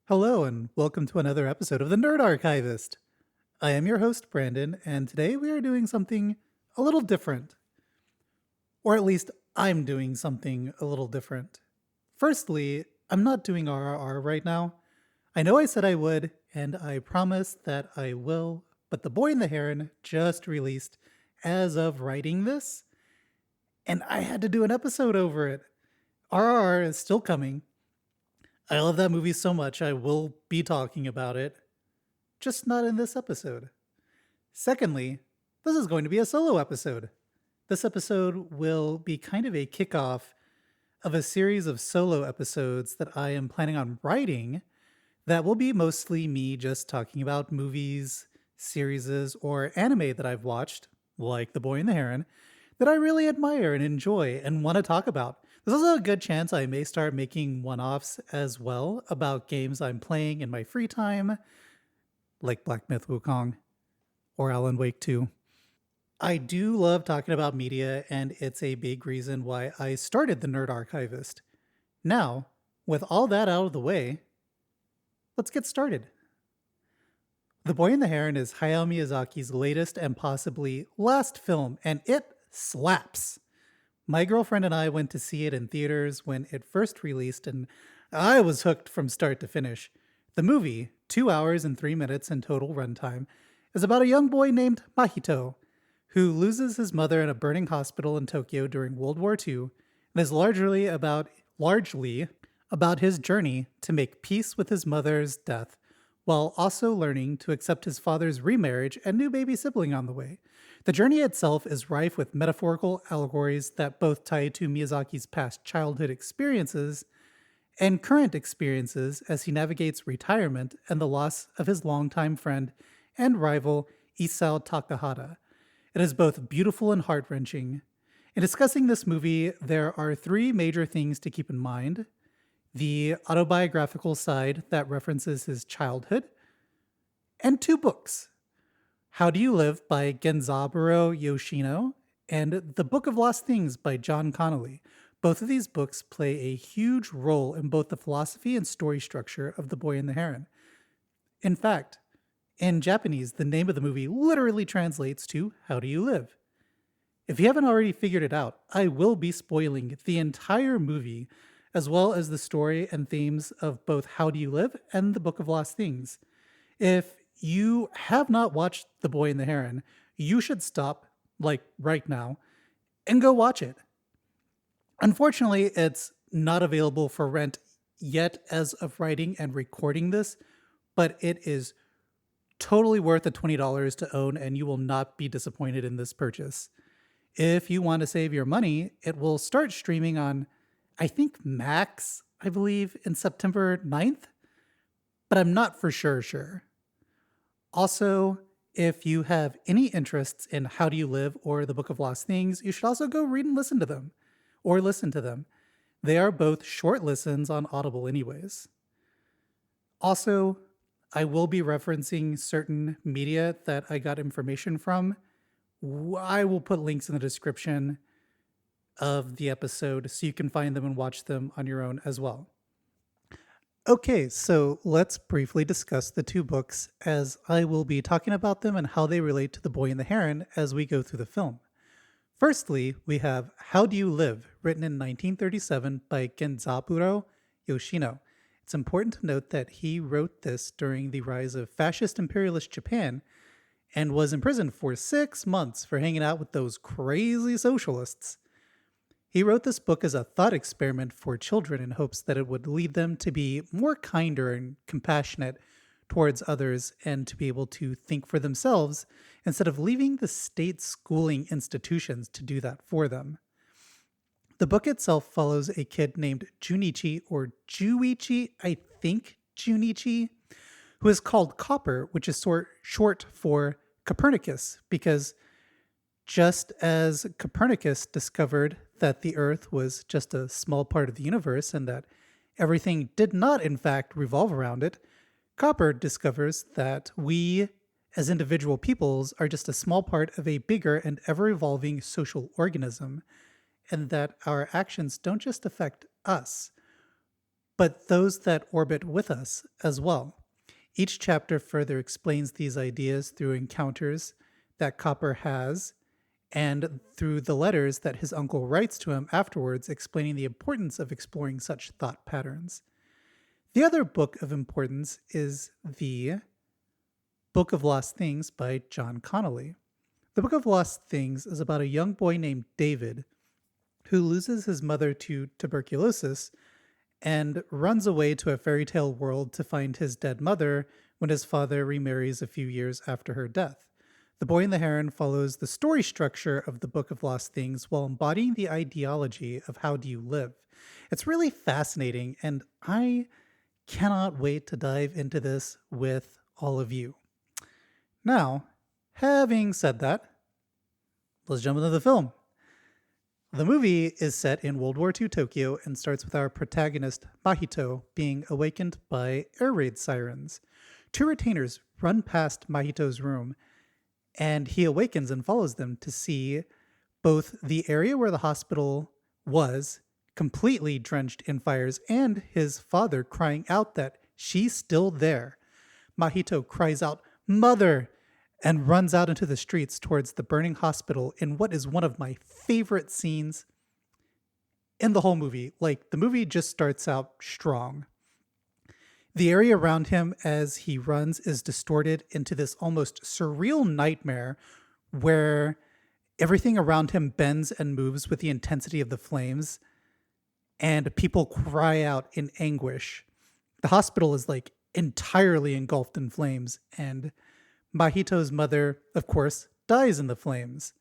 Hello, and welcome to another episode of the Nerd Archivist. I am your host, Brandon, and today we are doing something a little different. Or at least, I'm doing something a little different. Firstly, I'm not doing RRR right now. I know I said I would, and I promise that I will, but The Boy and the Heron just released as of writing this, and I had to do an episode over it. RRR is still coming. I love that movie so much, I will be talking about it, just not in this episode. Secondly, this is going to be a solo episode. This episode will be kind of a kickoff of a series of solo episodes that I am planning on writing that will be mostly me just talking about movies, series, or anime that I've watched, like The Boy and the Heron, that I really admire and enjoy and want to talk about. There's also a good chance I may start making one offs as well about games I'm playing in my free time, like Black Myth Wukong or Alan Wake 2. I do love talking about media, and it's a big reason why I started the Nerd Archivist. Now, with all that out of the way, let's get started. The Boy and the Heron is Hayao Miyazaki's latest and possibly last film, and it slaps. My girlfriend and I went to see it in theaters when it first released, and I was hooked from start to finish. The movie, 2 hours and 3 minutes in total runtime, is about a young boy named Mahito who loses his mother in a burning hospital in Tokyo during World War II and is largely about his journey to make peace with his mother's death while also learning to accept his father's remarriage and new baby sibling on the way. The journey itself is rife with metaphorical allegories that both tie to Miyazaki's past childhood experiences and current experiences as he navigates retirement and the loss of his longtime friend and rival Isao Takahata. It is both beautiful and heart-wrenching. In discussing this movie, there are three major things to keep in mind: the autobiographical side that references his childhood, and two books: How Do You Live by Genzaburo Yoshino and The Book of Lost Things by John Connolly. Both of these books play a huge role in both the philosophy and story structure of The Boy and the Heron. In fact, in Japanese, the name of the movie literally translates to How Do You Live? If you haven't already figured it out, I will be spoiling the entire movie, as well as the story and themes of both How Do You Live and The Book of Lost Things. If you have not watched The Boy and the Heron, you should stop, like right now, and go watch it. Unfortunately, it's not available for rent yet as of writing and recording this, but it is totally worth the $20 to own, and you will not be disappointed in this purchase. If you want to save your money, it will start streaming on, I think, Max, I believe, in September 9th, but I'm not for sure. Also, if you have any interests in How Do You Live or The Book of Lost Things, you should also go read and listen to them, or listen to them. They are both short listens on Audible anyways. Also, I will be referencing certain media that I got information from. I will put links in the description of the episode so you can find them and watch them on your own as well. Okay, so let's briefly discuss the two books, as I will be talking about them and how they relate to The Boy and the Heron as we go through the film. Firstly, we have How Do You Live, written in 1937 by Genzaburo Yoshino. It's important to note that he wrote this during the rise of fascist imperialist Japan and was imprisoned for 6 months for hanging out with those crazy socialists. He wrote this book as a thought experiment for children in hopes that it would lead them to be more kinder and compassionate towards others and to be able to think for themselves instead of leaving the state schooling institutions to do that for them. The book itself follows a kid named Junichi, or Juichi, I think Junichi, who is called Copper, which is short for Copernicus, because just as Copernicus discovered that the Earth was just a small part of the universe and that everything did not, in fact, revolve around it, Copper discovers that we, as individual peoples, are just a small part of a bigger and ever-evolving social organism, and that our actions don't just affect us. but those that orbit with us as well. Each chapter further explains these ideas through encounters that Copper has and through the letters that his uncle writes to him afterwards, explaining the importance of exploring such thought patterns. The other book of importance is the Book of Lost Things by John Connolly. The Book of Lost Things is about a young boy named David who loses his mother to tuberculosis and runs away to a fairy tale world to find his dead mother when his father remarries a few years after her death. The Boy and the Heron follows the story structure of the Book of Lost Things while embodying the ideology of how do you live. It's really fascinating, and I cannot wait to dive into this with all of you. Now, having said that, let's jump into the film. The movie is set in World War II Tokyo and starts with our protagonist, Mahito, being awakened by air raid sirens. Two retainers run past Mahito's room, and he awakens and follows them to see both the area where the hospital was completely drenched in fires and his father crying out that she's still there. Mahito cries out, "Mother!" and runs out into the streets towards the burning hospital in what is one of my favorite scenes in the whole movie. Like, the movie just starts out strong. The area around him as he runs is distorted into this almost surreal nightmare where everything around him bends and moves with the intensity of the flames, and people cry out in anguish. The hospital is like entirely engulfed in flames, and Mahito's mother, of course, dies in the flames.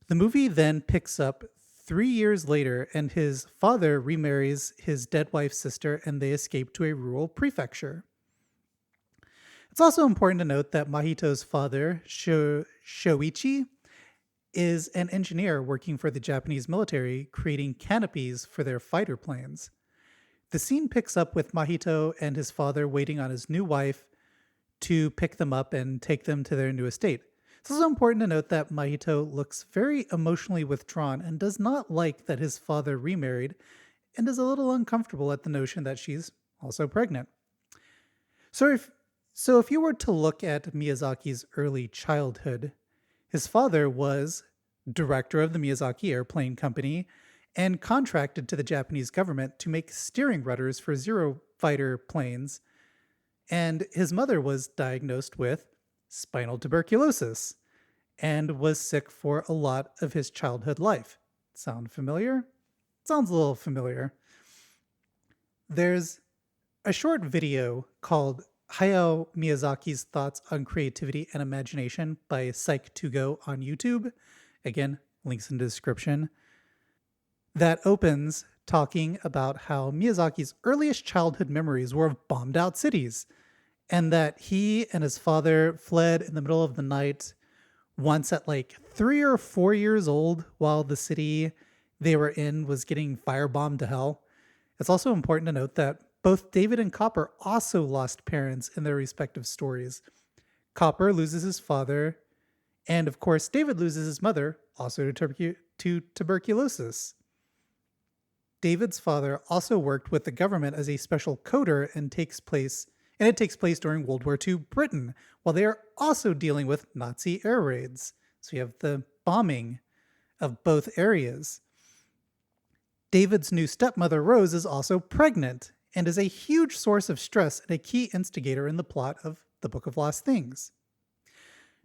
The movie then picks up 3 years later, and his father remarries his dead wife's sister, and they escape to a rural prefecture. It's also important to note that Mahito's father, Shoichi, is an engineer working for the Japanese military, creating canopies for their fighter planes. The scene picks up with Mahito and his father waiting on his new wife to pick them up and take them to their new estate. It's also important to note that Mahito looks very emotionally withdrawn and does not like that his father remarried and is a little uncomfortable at the notion that she's also pregnant. So if you were to look at Miyazaki's early childhood, his father was director of the Miyazaki Airplane Company and contracted to the Japanese government to make steering rudders for Zero fighter planes, and his mother was diagnosed with spinal tuberculosis and was sick for a lot of his childhood life. Sound familiar? Sounds a little familiar. There's a short video called Hayao Miyazaki's Thoughts on Creativity and Imagination by Psych2Go on YouTube. Again, links in the description. That opens talking about how Miyazaki's earliest childhood memories were of bombed out cities, and that he and his father fled in the middle of the night once at like 3 or 4 years old while the city they were in was getting firebombed to hell. It's also important to note that both David and Copper also lost parents in their respective stories. Copper loses his father, and of course David loses his mother, also to tuberculosis. David's father also worked with the government as a special coder and it takes place during World War II Britain, while they are also dealing with Nazi air raids. So you have the bombing of both areas. David's new stepmother, Rose, is also pregnant and is a huge source of stress and a key instigator in the plot of the Book of Lost Things.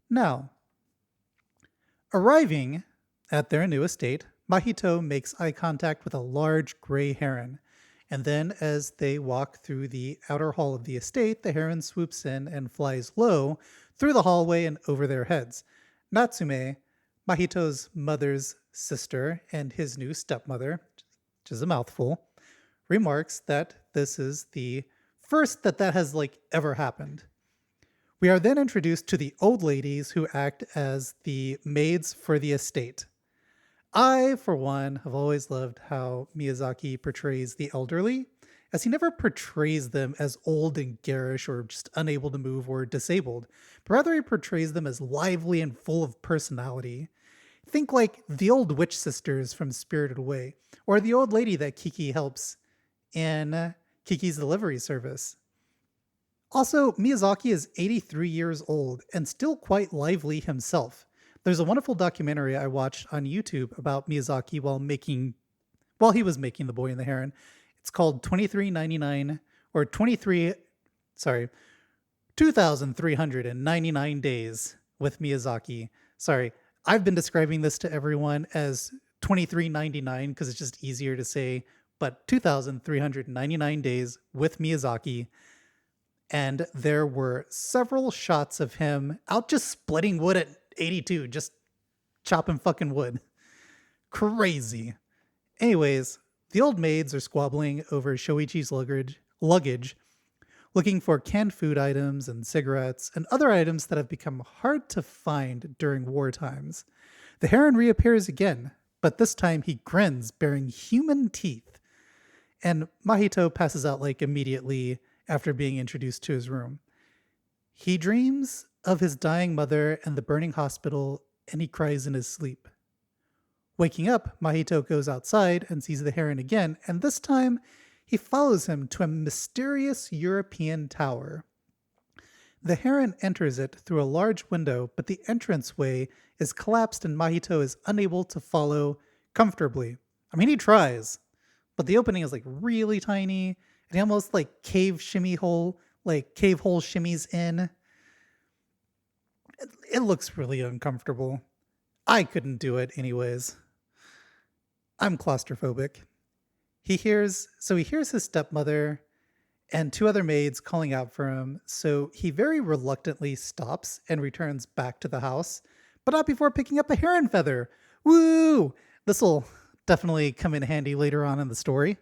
Now, arriving at their new estate, Mahito makes eye contact with a large gray heron, and then as they walk through the outer hall of the estate, the heron swoops in and flies low through the hallway and over their heads. Natsume, Mahito's mother's sister and his new stepmother, which is a mouthful, remarks that this is the first that has ever happened. We are then introduced to the old ladies who act as the maids for the estate. I, for one, have always loved how Miyazaki portrays the elderly, as he never portrays them as old and garish or just unable to move or disabled, but rather he portrays them as lively and full of personality. Think like the old witch sisters from Spirited Away, or the old lady that Kiki helps in Kiki's Delivery Service. Also, Miyazaki is 83 years old and still quite lively himself. There's a wonderful documentary I watched on YouTube about Miyazaki while he was making The Boy and the Heron. It's called 2399 or 23 sorry, 2399 days with Miyazaki. Sorry, I've been describing this to everyone as 2399 because it's just easier to say, but 2399 days with Miyazaki. And there were several shots of him out just splitting wood at 82, just chopping fucking wood. Crazy. Anyways, the old maids are squabbling over Shoichi's luggage, looking for canned food items and cigarettes and other items that have become hard to find during war times. The Heron reappears again, but this time he grins, bearing human teeth. And Mahito passes out like immediately after being introduced to his room. He dreams of his dying mother and the burning hospital, and he cries in his sleep. Waking up, Mahito goes outside and sees the Heron again, and this time he follows him to a mysterious European tower. The Heron enters it through a large window, but the entranceway is collapsed and Mahito is unable to follow comfortably. I mean, he tries, but the opening is like really tiny, and he almost like cave hole shimmies in. It looks really uncomfortable. I couldn't do it anyways. I'm claustrophobic. He hears his stepmother and two other maids calling out for him, so he very reluctantly stops and returns back to the house, but not before picking up a heron feather. Woo! This'll definitely come in handy later on in the story.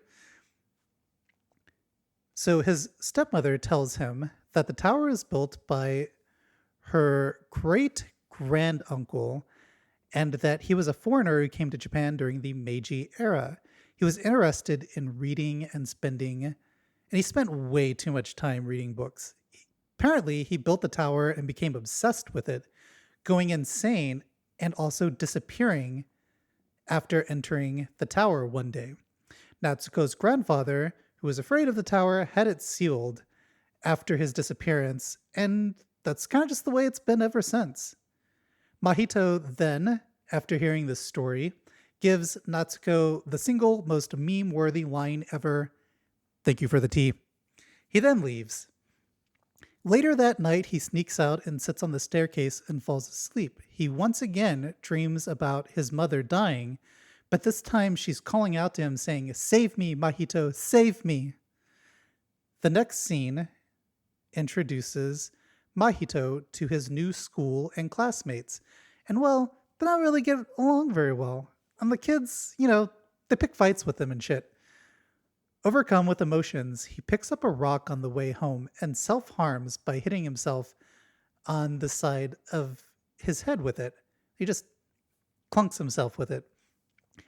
So his stepmother tells him that the tower is built by her great-granduncle and that he was a foreigner who came to Japan during the Meiji era. He was interested in reading and he spent way too much time reading books. Apparently, he built the tower and became obsessed with it, going insane and also disappearing after entering the tower one day. Natsuko's grandfather, who was afraid of the tower, had it sealed after his disappearance, and that's kind of just the way it's been ever since. Mahito then, after hearing this story, gives Natsuko the single most meme-worthy line ever, "Thank you for the tea." He then leaves. Later that night, he sneaks out and sits on the staircase and falls asleep. He once again dreams about his mother dying, but this time she's calling out to him saying, "Save me, Mahito, save me." The next scene introduces Mahito to his new school and classmates. And well, they don't really get along very well. And the kids, they pick fights with him and shit. Overcome with emotions, he picks up a rock on the way home and self-harms by hitting himself on the side of his head with it. He just clunks himself with it.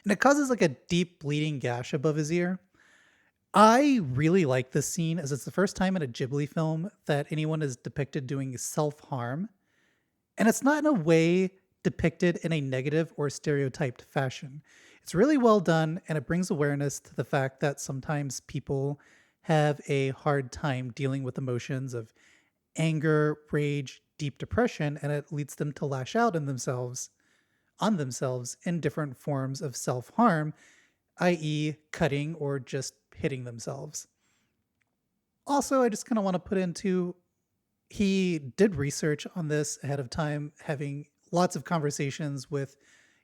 And it causes like a deep bleeding gash above his ear. I really like this scene as it's the first time in a Ghibli film that anyone is depicted doing self-harm. And it's not in a way depicted in a negative or stereotyped fashion. It's really well done, and it brings awareness to the fact that sometimes people have a hard time dealing with emotions of anger, rage, deep depression, and it leads them to lash out on themselves in different forms of self-harm, i.e. cutting or just hitting themselves. Also, I just kind of want to put into, he did research on this ahead of time, having lots of conversations with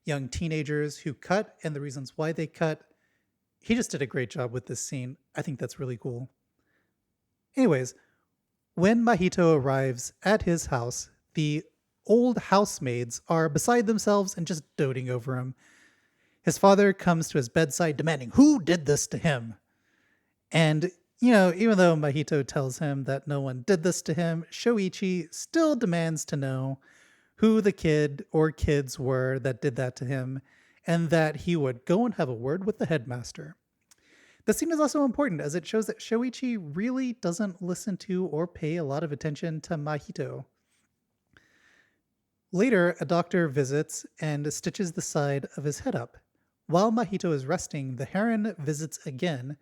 young teenagers who cut and the reasons why they cut. He just did a great job with this scene. I think that's really cool. Anyways, when Mahito arrives at his house, the old housemaids are beside themselves and just doting over him. His father comes to his bedside demanding, "Who did this to him?" And, even though Mahito tells him that no one did this to him, Shoichi still demands to know who the kid or kids were that did that to him, and that he would go and have a word with the headmaster. The scene is also important as it shows that Shoichi really doesn't listen to or pay a lot of attention to Mahito. Later, a doctor visits and stitches the side of his head up. While Mahito is resting, the Heron visits again,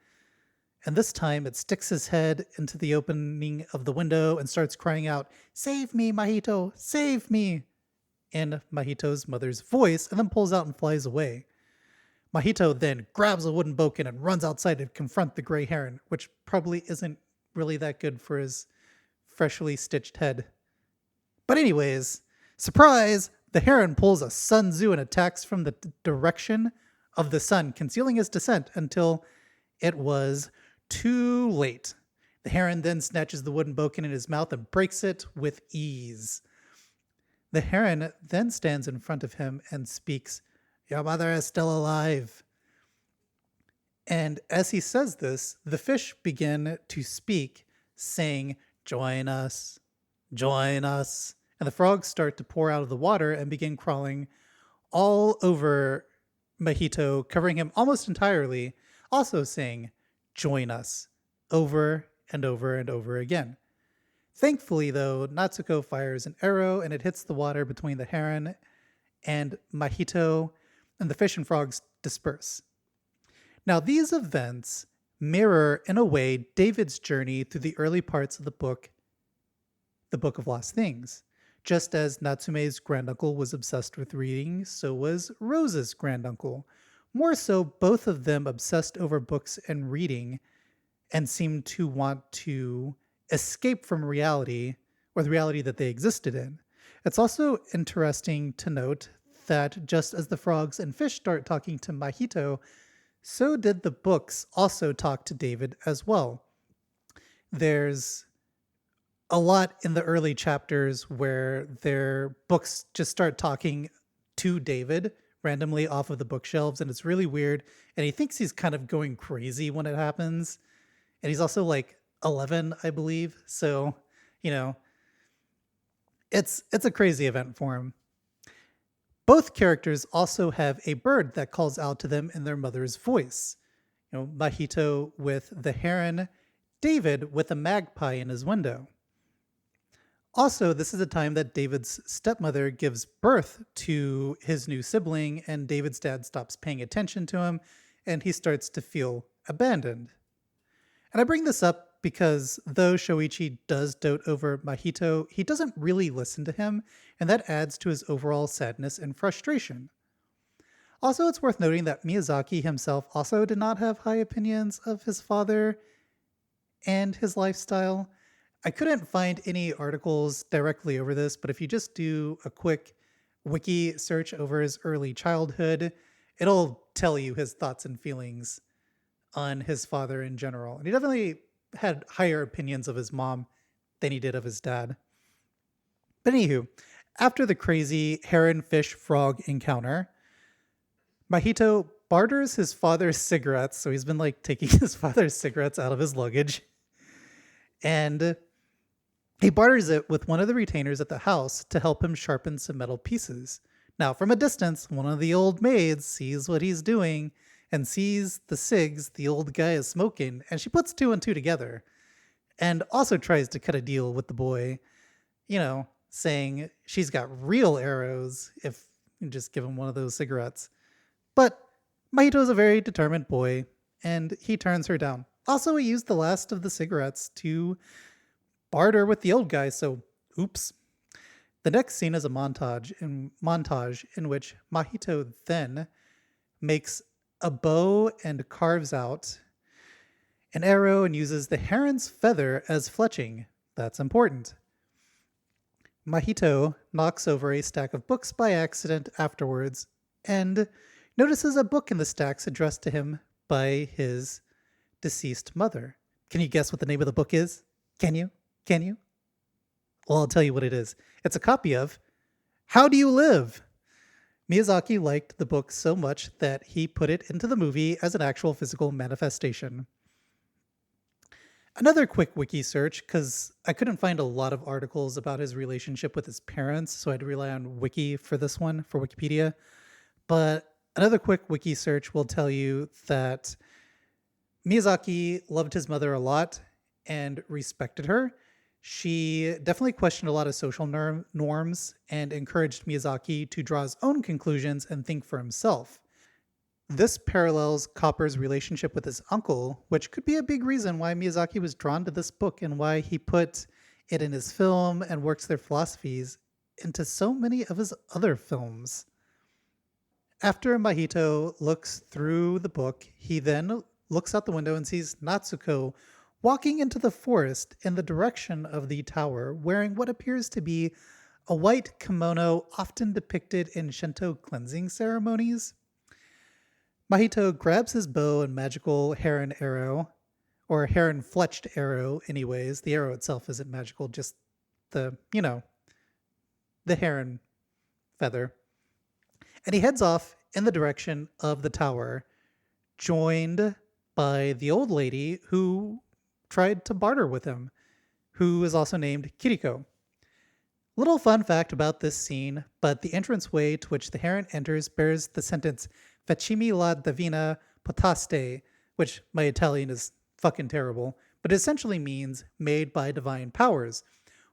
And this time it sticks his head into the opening of the window and starts crying out, "Save me, Mahito! Save me!" in Mahito's mother's voice, and then pulls out and flies away. Mahito then grabs a wooden bokken and runs outside to confront the gray heron, which probably isn't really that good for his freshly stitched head. But anyways, surprise! The heron pulls a Sun Tzu and attacks from the direction of the sun, concealing his descent until it was too late. The heron then snatches the wooden bokken in his mouth and breaks it with ease. The heron then stands in front of him and speaks, "Your mother is still alive." And as he says this, the fish begin to speak, saying, "Join us, join us." And the frogs start to pour out of the water and begin crawling all over Mahito, covering him almost entirely, also saying, "Join us," over and over and over again. Thankfully, though, Natsuko fires an arrow and it hits the water between the heron and Mahito, and the fish and frogs disperse. Now, these events mirror, in a way, David's journey through the early parts of the Book of Lost Things. Just as Natsume's granduncle was obsessed with reading, so was Rose's granduncle. More so, both of them obsessed over books and reading and seemed to want to escape from reality, or the reality that they existed in. It's also interesting to note that just as the frogs and fish start talking to Mahito, so did the books also talk to David as well. There's a lot in the early chapters where their books just start talking to David randomly off of the bookshelves, and it's really weird. And he thinks he's kind of going crazy when it happens. And he's also like 11, I believe. So, it's a crazy event for him. Both characters also have a bird that calls out to them in their mother's voice. Mahito with the heron, David with a magpie in his window. Also, this is a time that David's stepmother gives birth to his new sibling, and David's dad stops paying attention to him, and he starts to feel abandoned. And I bring this up because though Shoichi does dote over Mahito, he doesn't really listen to him, and that adds to his overall sadness and frustration. Also, it's worth noting that Miyazaki himself also did not have high opinions of his father and his lifestyle. I couldn't find any articles directly over this, but if you just do a quick wiki search over his early childhood, it'll tell you his thoughts and feelings on his father in general. And he definitely had higher opinions of his mom than he did of his dad. But anywho, after the crazy heron fish frog encounter, Mahito barters his father's cigarettes. So he's been taking his father's cigarettes out of his luggage. And he barters it with one of the retainers at the house to help him sharpen some metal pieces. Now, from a distance, one of the old maids sees what he's doing and sees the cigs the old guy is smoking, and she puts two and two together and also tries to cut a deal with the boy, saying she's got real arrows if you just give him one of those cigarettes. But Mahito is a very determined boy, and he turns her down. Also, he used the last of the cigarettes to barter with the old guy, so oops. The next scene is a montage in which Mahito then makes a bow and carves out an arrow and uses the heron's feather as fletching. That's important. Mahito knocks over a stack of books by accident afterwards and notices a book in the stacks addressed to him by his deceased mother. Can you guess what the name of the book is? Can you? Well, I'll tell you what it is. It's a copy of How Do You Live? Miyazaki liked the book so much that he put it into the movie as an actual physical manifestation. Another quick wiki search, because I couldn't find a lot of articles about his relationship with his parents, so I had to rely on Wiki for this one, for Wikipedia. But another quick wiki search will tell you that Miyazaki loved his mother a lot and respected her. She definitely questioned a lot of social norms and encouraged Miyazaki to draw his own conclusions and think for himself. This parallels Copper's relationship with his uncle, which could be a big reason why Miyazaki was drawn to this book and why he put it in his film and works their philosophies into so many of his other films. After Mahito looks through the book, he then looks out the window and sees Natsuko walking into the forest in the direction of the tower, wearing what appears to be a white kimono often depicted in Shinto cleansing ceremonies. Mahito grabs his bow and magical heron arrow, or heron fletched arrow, anyways. The arrow itself isn't magical, just the heron feather. And he heads off in the direction of the tower, joined by the old lady who tried to barter with him, who is also named Kiriko. Little fun fact about this scene, but the entranceway to which the heron enters bears the sentence Facimi la divina potaste, which my Italian is fucking terrible, but it essentially means made by divine powers,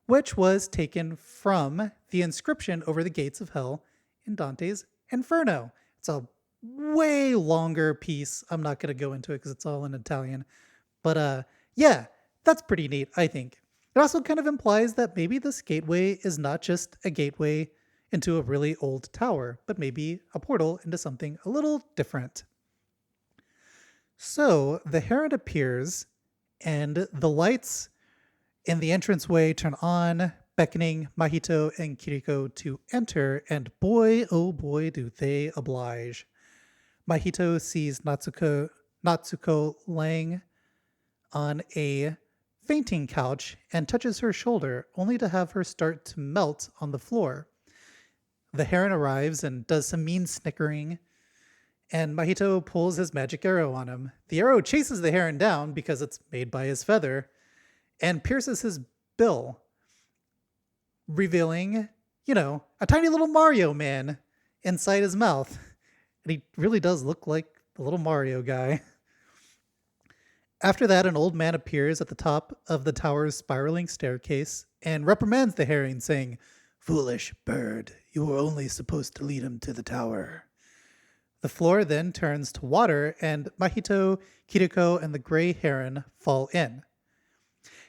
which was taken from the inscription over the gates of hell in Dante's Inferno. It's a way longer piece. I'm not going to go into it because it's all in Italian. But yeah, that's pretty neat, I think. It also kind of implies that maybe this gateway is not just a gateway into a really old tower, but maybe a portal into something a little different. So the heron appears, and the lights in the entranceway turn on, beckoning Mahito and Kiriko to enter, and boy, oh boy, do they oblige. Mahito sees Natsuko laying on a fainting couch and touches her shoulder, only to have her start to melt on the floor. The heron arrives and does some mean snickering, and Mahito pulls his magic arrow on him. The arrow chases the heron down because it's made by his feather and pierces his bill, revealing, a tiny little Mario man inside his mouth. And he really does look like the little Mario guy. After that, an old man appears at the top of the tower's spiraling staircase and reprimands the heron, saying, "Foolish bird, you were only supposed to lead him to the tower." The floor then turns to water, and Mahito, Kiriko, and the gray heron fall in.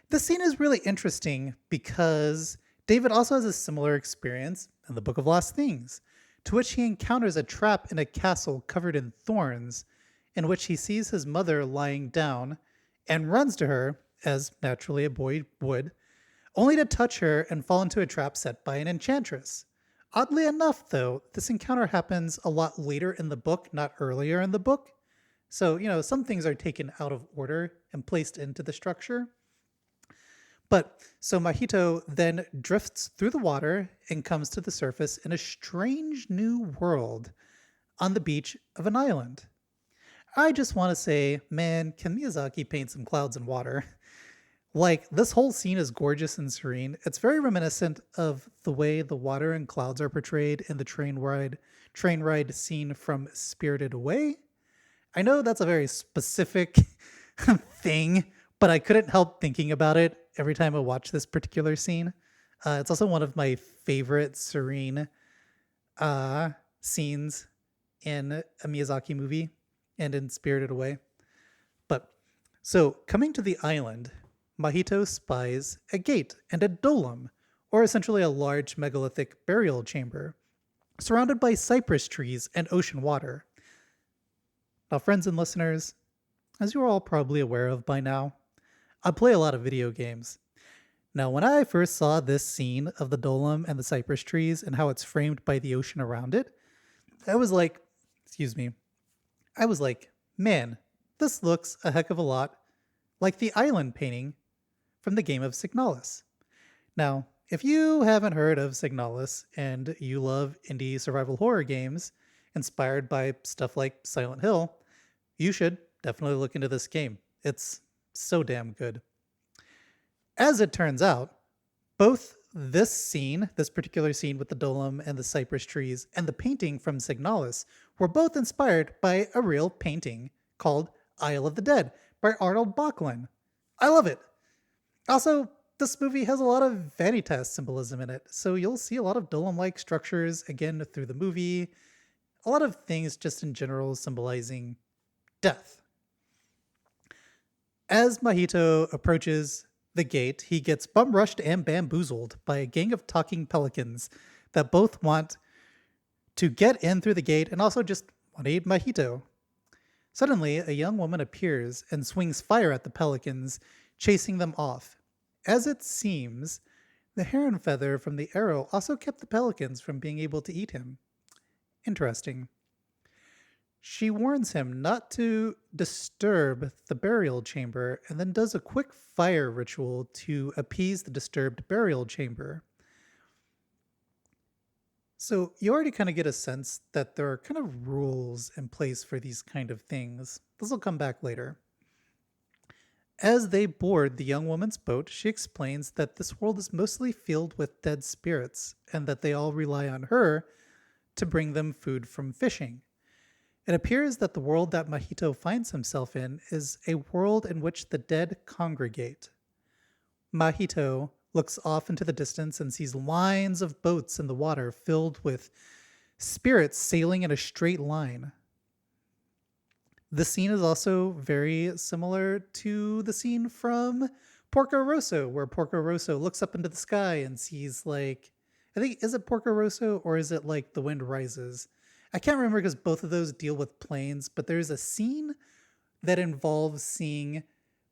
This scene is really interesting because David also has a similar experience in the Book of Lost Things, to which he encounters a trap in a castle covered in thorns, in which he sees his mother lying down and runs to her, as naturally a boy would, only to touch her and fall into a trap set by an enchantress. Oddly enough, though, this encounter happens a lot later in the book, not earlier in the book. So, some things are taken out of order and placed into the structure. But so Mahito then drifts through the water and comes to the surface in a strange new world on the beach of an island. I just want to say, man, can Miyazaki paint some clouds and water? Like, this whole scene is gorgeous and serene. It's very reminiscent of the way the water and clouds are portrayed in the train ride scene from Spirited Away. I know that's a very specific thing, but I couldn't help thinking about it every time I watch this particular scene. It's also one of my favorite serene scenes in a Miyazaki movie and in Spirited Away. But so coming to the island, Mahito spies a gate and a dolum, or essentially a large megalithic burial chamber, surrounded by cypress trees and ocean water. Now, friends and listeners, as you're all probably aware of by now, I play a lot of video games. Now, when I first saw this scene of the dolum and the cypress trees and how it's framed by the ocean around it, I was like, man, this looks a heck of a lot like the island painting from the game of Signalis. Now, if you haven't heard of Signalis and you love indie survival horror games inspired by stuff like Silent Hill, you should definitely look into this game. It's so damn good. As it turns out, both this particular scene with the dolum and the cypress trees, and the painting from Signalis were both inspired by a real painting called Isle of the Dead by Arnold Bachlin. I love it. Also, this movie has a lot of Vanitas symbolism in it, so you'll see a lot of dolum-like structures again through the movie. a lot of things just in general symbolizing death. As Mahito approaches the gate, he gets bum rushed and bamboozled by a gang of talking pelicans that both want to get in through the gate and also just want to eat Mahito. Suddenly, a young woman appears and swings fire at the pelicans, chasing them off. As it seems, the heron feather from the arrow also kept the pelicans from being able to eat him. Interesting. She warns him not to disturb the burial chamber and then does a quick fire ritual to appease the disturbed burial chamber. So you already kind of get a sense that there are kind of rules in place for these kind of things. This will come back later. As they board the young woman's boat, she explains that this world is mostly filled with dead spirits and that they all rely on her to bring them food from fishing. It appears that the world that Mahito finds himself in is a world in which the dead congregate. Mahito looks off into the distance and sees lines of boats in the water filled with spirits sailing in a straight line. The scene is also very similar to the scene from Porco Rosso, where Porco Rosso looks up into the sky and sees, like, I think, is it Porco Rosso or is it like The Wind Rises? I can't remember because both of those deal with planes, but there's a scene that involves seeing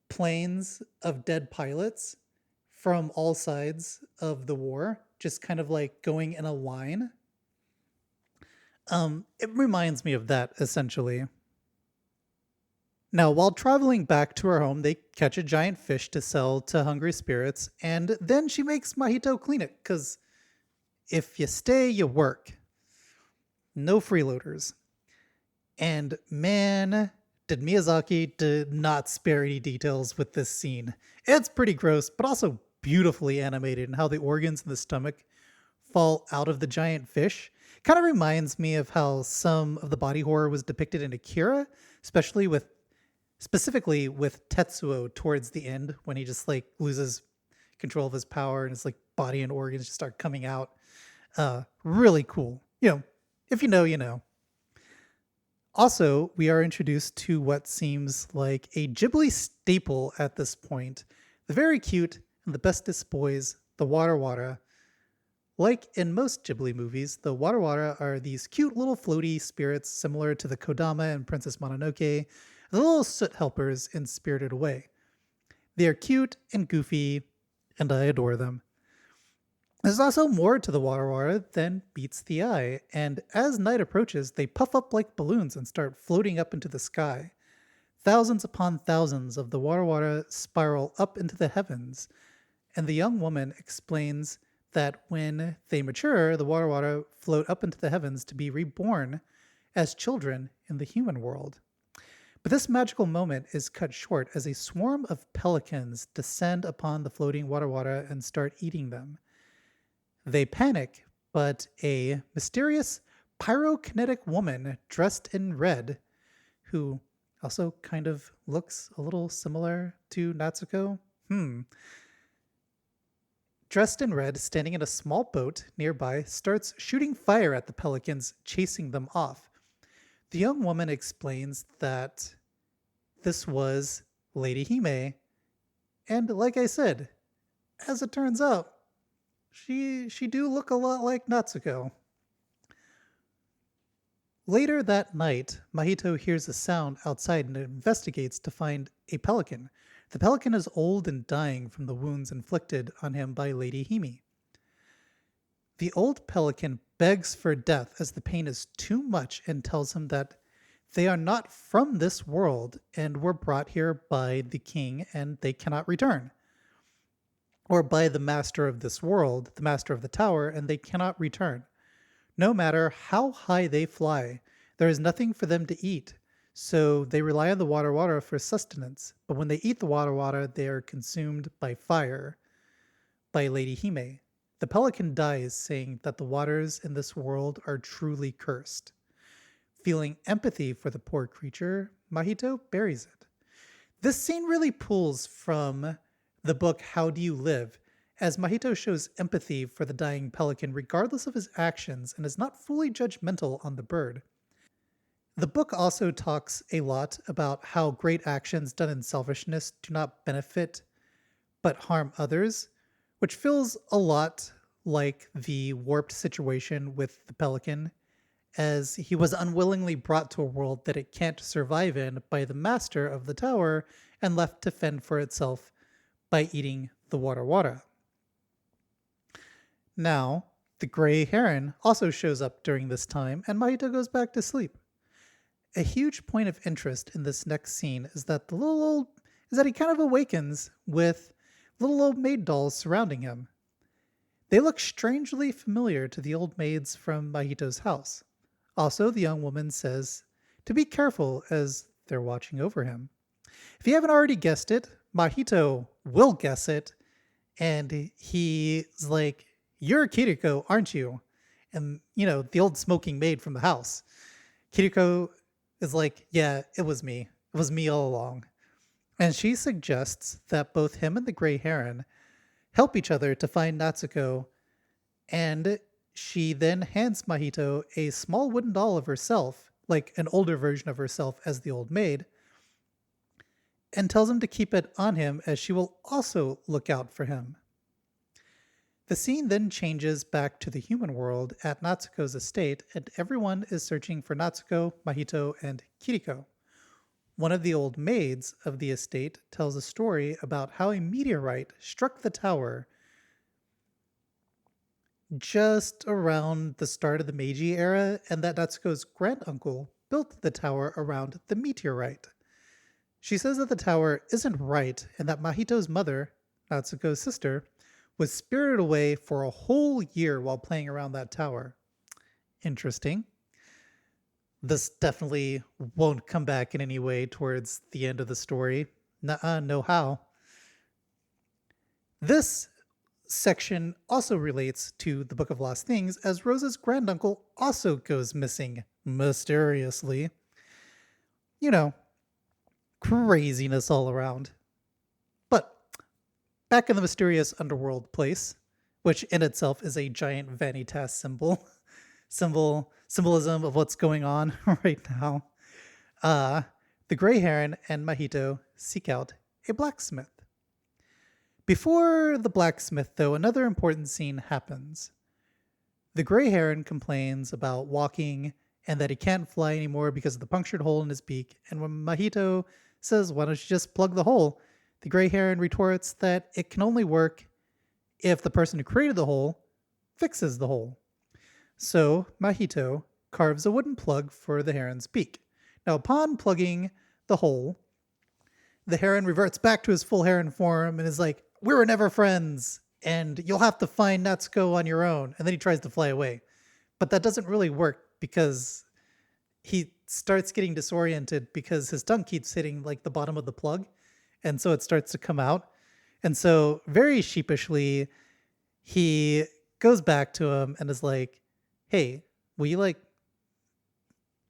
planes of dead pilots from all sides of the war, just kind of like going in a line. It reminds me of that, essentially. Now, while traveling back to her home, they catch a giant fish to sell to hungry spirits, and then she makes Mahito clean it, because if you stay, you work. No freeloaders. And man, did Miyazaki did not spare any details with this scene. It's pretty gross, but also beautifully animated in how the organs in the stomach fall out of the giant fish. Kind of reminds me of how some of the body horror was depicted in Akira, specifically with Tetsuo towards the end when he just like loses control of his power and his like body and organs just start coming out. Really cool. If you know, you know. Also, we are introduced to what seems like a Ghibli staple at this point. The very cute and the bestest boys, the Wara Wara. Like in most Ghibli movies, the Wara Wara are these cute little floaty spirits similar to the Kodama and Princess Mononoke, the little soot helpers in Spirited Away. They are cute and goofy, and I adore them. There's also more to the Wara Wara than meets the eye, and as night approaches, they puff up like balloons and start floating up into the sky. Thousands upon thousands of the Wara Wara spiral up into the heavens, and the young woman explains that when they mature, the Wara Wara float up into the heavens to be reborn as children in the human world. But this magical moment is cut short as a swarm of pelicans descend upon the floating Wara Wara and start eating them. They panic, but a mysterious pyrokinetic woman dressed in red, who also kind of looks a little similar to Natsuko, dressed in red, standing in a small boat nearby, starts shooting fire at the pelicans, chasing them off. The young woman explains that this was Lady Hime, and like I said, as it turns out, she do look a lot like Natsuko. Later that night, Mahito hears a sound outside and investigates to find a pelican. The pelican is old and dying from the wounds inflicted on him by Lady Hime. The old pelican begs for death as the pain is too much and tells him that they are not from this world and were brought here by the king and they cannot return. Or by the master of this world, the master of the tower, and they cannot return. No matter how high they fly, there is nothing for them to eat, so they rely on the Wara Wara for sustenance. But when they eat the Wara Wara, they are consumed by fire, by Lady Hime. The pelican dies, saying that the waters in this world are truly cursed. Feeling empathy for the poor creature, Mahito buries it. This scene really pulls from the book How Do You Live, as Mahito shows empathy for the dying pelican regardless of his actions and is not fully judgmental on the bird. The book also talks a lot about how great actions done in selfishness do not benefit but harm others, which feels a lot like the warped situation with the pelican, as he was unwillingly brought to a world that it can't survive in by the master of the tower and left to fend for itself by eating the water. Now, the gray heron also shows up during this time, and Mahito goes back to sleep. A huge point of interest in this next scene is that he kind of awakens with little old maid dolls surrounding him. They look strangely familiar to the old maids from Mahito's house. Also, the young woman says to be careful as they're watching over him. If you haven't already guessed it, Mahito will guess it, and he's like, "You're Kiriko, aren't you?" And, the old smoking maid from the house. Kiriko is like, "Yeah, it was me. It was me all along." And she suggests that both him and the Gray Heron help each other to find Natsuko, and she then hands Mahito a small wooden doll of herself, like an older version of herself as the old maid, and tells him to keep it on him as she will also look out for him. The scene then changes back to the human world at Natsuko's estate, and everyone is searching for Natsuko, Mahito, and Kiriko. One of the old maids of the estate tells a story about how a meteorite struck the tower just around the start of the Meiji era, and that Natsuko's granduncle built the tower around the meteorite. She says that the tower isn't right, and that Mahito's mother, Natsuko's sister, was spirited away for a whole year while playing around that tower. Interesting. This definitely won't come back in any way towards the end of the story. Nuh-uh, no how. This section also relates to the Book of Lost Things, as Rose's granduncle also goes missing mysteriously. Craziness all around. But back in the mysterious underworld place, which in itself is a giant vanitas symbolism of what's going on right now. The Gray Heron and Mahito seek out a blacksmith. Before the blacksmith, though, another important scene happens. The Gray Heron complains about walking and that he can't fly anymore because of the punctured hole in his beak, and when Mahito says, "Why don't you just plug the hole?" the Gray Heron retorts that it can only work if the person who created the hole fixes the hole. So Mahito carves a wooden plug for the heron's beak. Now, upon plugging the hole, the heron reverts back to his full heron form and is like, "We were never friends, and you'll have to find Natsuko on your own." And then he tries to fly away. But that doesn't really work because he starts getting disoriented because his tongue keeps hitting like the bottom of the plug. And so it starts to come out. And so very sheepishly, he goes back to him and is like, "Hey, will you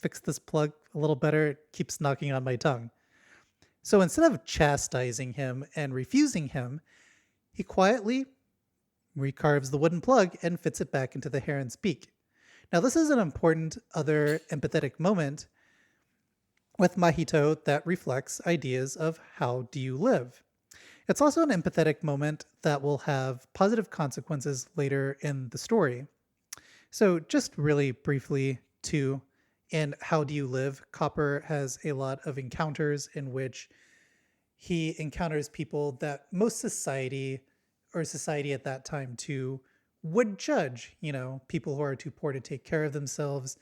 fix this plug a little better? It keeps knocking on my tongue." So instead of chastising him and refusing him, he quietly recarves the wooden plug and fits it back into the heron's beak. Now, this is an important other empathetic moment with Mahito that reflects ideas of how do you live. It's also an empathetic moment that will have positive consequences later in the story. So just really briefly, too, in How Do You Live, Copper has a lot of encounters in which he encounters people that most society at that time too would judge, people who are too poor to take care of themselves,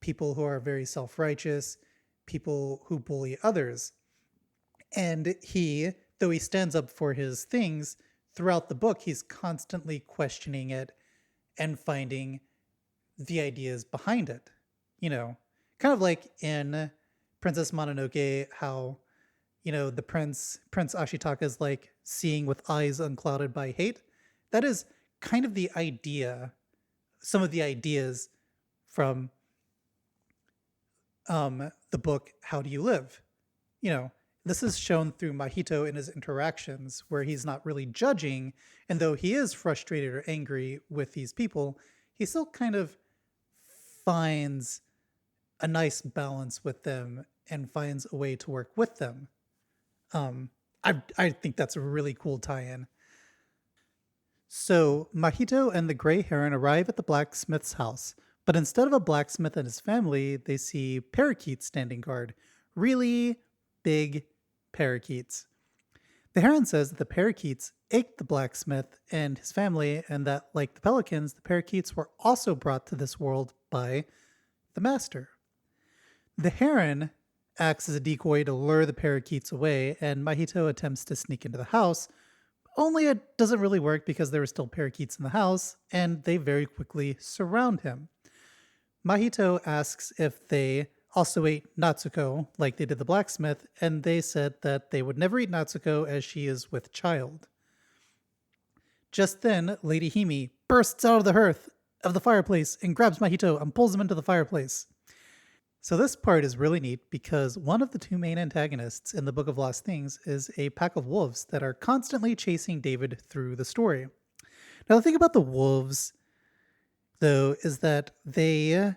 people who are very self-righteous, people who bully others. And though he stands up for his things, throughout the book, he's constantly questioning it and finding the ideas behind it. Kind of like in Princess Mononoke, how, the Prince Ashitaka is like seeing with eyes unclouded by hate. That is kind of the idea, some of the ideas from the book How Do You Live? This is shown through Mahito in his interactions where he's not really judging, and though he is frustrated or angry with these people, he still kind of finds a nice balance with them and finds a way to work with them. I think that's a really cool tie-in. So Mahito and the Gray Heron arrive at the blacksmith's house, but instead of a blacksmith and his family, they see parakeets standing guard. Really big parakeets. The heron says that the parakeets ate the blacksmith and his family, and that, like the pelicans, the parakeets were also brought to this world by the master. The heron acts as a decoy to lure the parakeets away, and Mahito attempts to sneak into the house, only it doesn't really work because there are still parakeets in the house, and they very quickly surround him. Mahito asks if they also ate Natsuko, like they did the blacksmith, and they said that they would never eat Natsuko as she is with child. Just then, Lady Hime bursts out of the hearth of the fireplace and grabs Mahito and pulls him into the fireplace. So this part is really neat because one of the two main antagonists in the Book of Lost Things is a pack of wolves that are constantly chasing David through the story. Now the thing about the wolves, though, is that they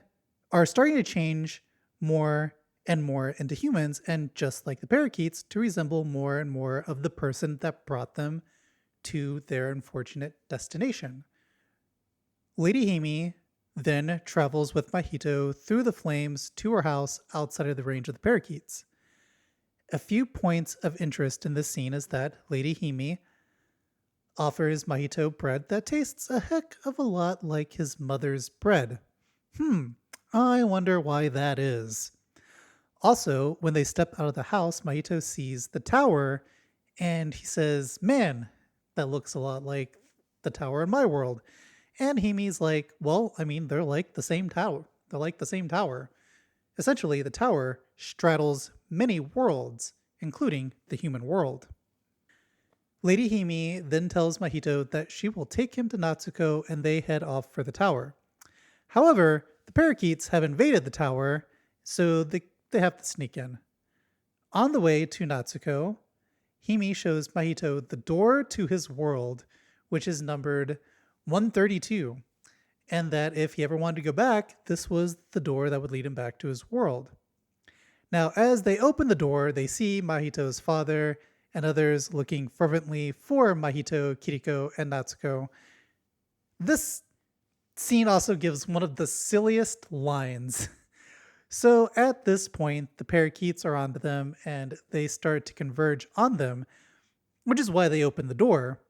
are starting to change more and more into humans, and just like the parakeets, to resemble more and more of the person that brought them to their unfortunate destination. Lady Hime then travels with Mahito through the flames to her house outside of the range of the parakeets. A few points of interest in this scene is that Lady Hime offers Mahito bread that tastes a heck of a lot like his mother's bread. I wonder why that is. Also, when they step out of the house, Mahito sees the tower and he says, "Man, that looks a lot like the tower in my world." And Himi's like, "Well, I mean, they're like the same tower. They're like the same tower." Essentially, the tower straddles many worlds, including the human world. Lady Hime then tells Mahito that she will take him to Natsuko and they head off for the tower. However, the parakeets have invaded the tower, so they have to sneak in. On the way to Natsuko, Hime shows Mahito the door to his world, which is numbered 132, and that if he ever wanted to go back, this was the door that would lead him back to his world. Now, as they open the door, they see Mahito's father and others looking fervently for Mahito, Kiriko, and Natsuko. This scene also gives one of the silliest lines. So at this point, the parakeets are onto them and they start to converge on them, which is why they open the door.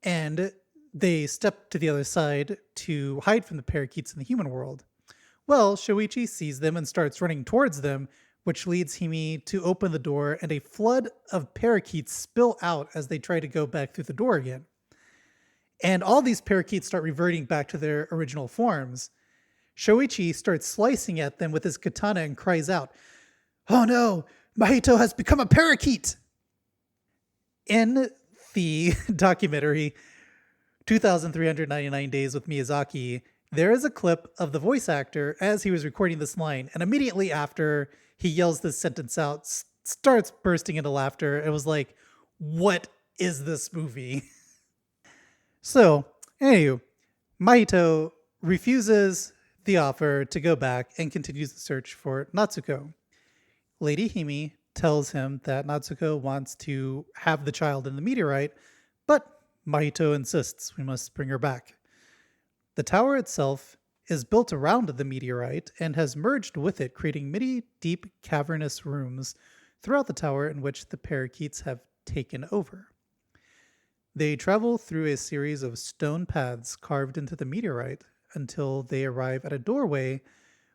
And they step to the other side to hide from the parakeets in the human world. Well, Shoichi sees them and starts running towards them, which leads Hime to open the door, and a flood of parakeets spill out as they try to go back through the door again. And all these parakeets start reverting back to their original forms. Shoichi starts slicing at them with his katana and cries out, "Oh no, Mahito has become a parakeet!" In the documentary 2,399 Days with Miyazaki, there is a clip of the voice actor as he was recording this line, and immediately after he yells this sentence out, starts bursting into laughter. It was like, what is this movie? So, anywho, Mahito refuses the offer to go back and continues the search for Natsuko. Lady Hime tells him that Natsuko wants to have the child in the meteorite, but Mahito insists we must bring her back. The tower itself is built around the meteorite and has merged with it, creating many deep cavernous rooms throughout the tower in which the parakeets have taken over. They travel through a series of stone paths carved into the meteorite until they arrive at a doorway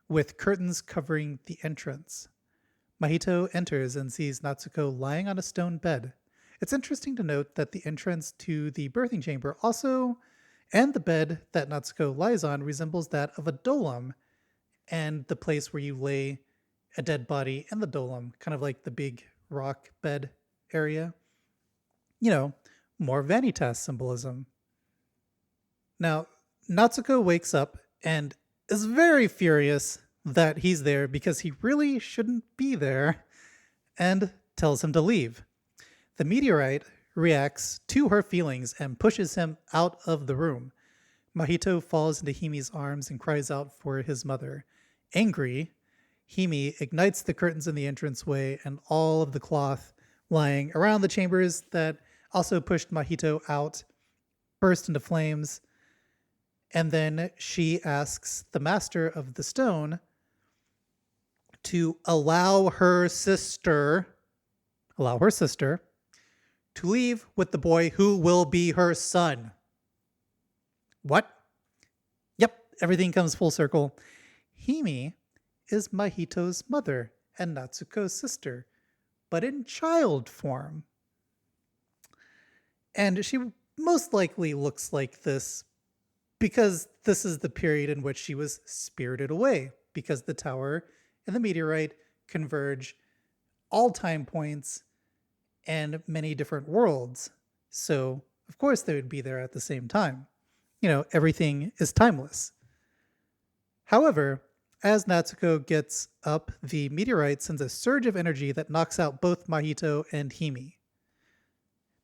with curtains covering the entrance. Mahito enters and sees Natsuko lying on a stone bed. It's interesting to note that the entrance to the birthing chamber also, and the bed that Natsuko lies on, resembles that of a dolum, and the place where you lay a dead body in the dolum, kind of like the big rock bed area. You know, more Vanitas symbolism. Now, Natsuko wakes up and is very furious that he's there because he really shouldn't be there, and tells him to leave. The meteorite reacts to her feelings and pushes him out of the room. Mahito falls into Hime's arms and cries out for his mother. Angry, Hime ignites the curtains in the entranceway, and all of the cloth lying around the chambers that also pushed Mahito out burst into flames. And then she asks the master of the stone to allow her sister to leave with the boy who will be her son. What? Yep, everything comes full circle. Hime is Mahito's mother and Natsuko's sister, but in child form. And she most likely looks like this because this is the period in which she was spirited away, because the tower and the meteorite converge all time points and many different worlds. So, of course, they would be there at the same time. Everything is timeless. However, as Natsuko gets up, the meteorite sends a surge of energy that knocks out both Mahito and Hime.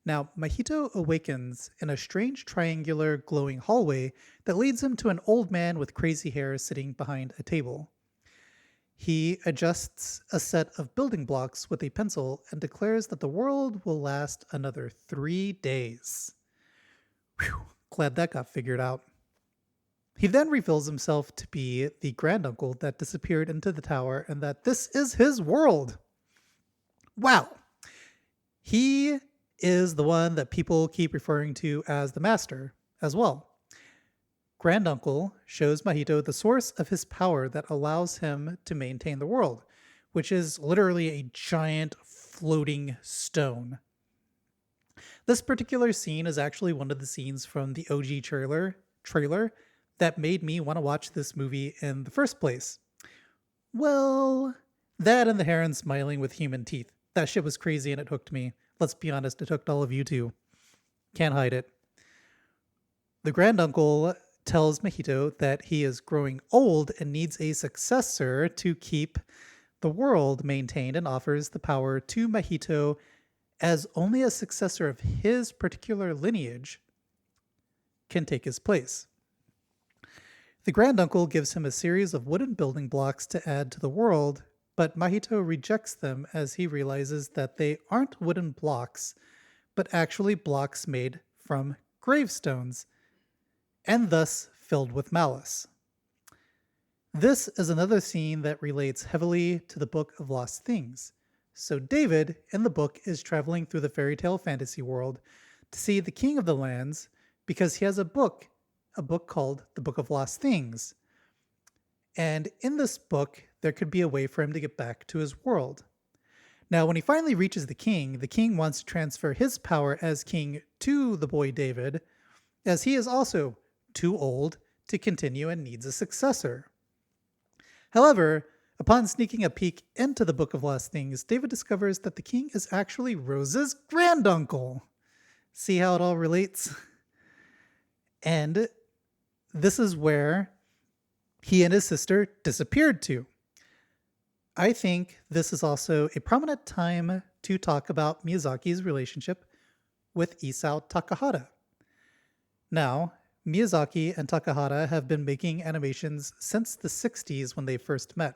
Now, Mahito awakens in a strange triangular glowing hallway that leads him to an old man with crazy hair sitting behind a table. He adjusts a set of building blocks with a pencil and declares that the world will last another 3 days. Whew, glad that got figured out. He then reveals himself to be the granduncle that disappeared into the tower and that this is his world. Wow. He is the one that people keep referring to as the master as well. Granduncle shows Mahito the source of his power that allows him to maintain the world, which is literally a giant floating stone. This particular scene is actually one of the scenes from the OG trailer that made me want to watch this movie in the first place. Well, that and the Heron smiling with human teeth. That shit was crazy and it hooked me. Let's be honest, it hooked all of you too. Can't hide it. The granduncle tells Mahito that he is growing old and needs a successor to keep the world maintained, and offers the power to Mahito as only a successor of his particular lineage can take his place. The granduncle gives him a series of wooden building blocks to add to the world, but Mahito rejects them as he realizes that they aren't wooden blocks, but actually blocks made from gravestones, and thus filled with malice. This is another scene that relates heavily to the Book of Lost Things. So David, in the book, is traveling through the fairy tale fantasy world to see the King of the Lands because he has a book called the Book of Lost Things. And in this book, there could be a way for him to get back to his world. Now, when he finally reaches the king wants to transfer his power as king to the boy David, as he is also too old to continue and needs a successor. However, upon sneaking a peek into the Book of Lost Things, David discovers that the king is actually Rose's granduncle. See how it all relates? And this is where he and his sister disappeared to. I think this is also a prominent time to talk about Miyazaki's relationship with Isao Takahata. Now, Miyazaki and Takahata have been making animations since the 60s when they first met.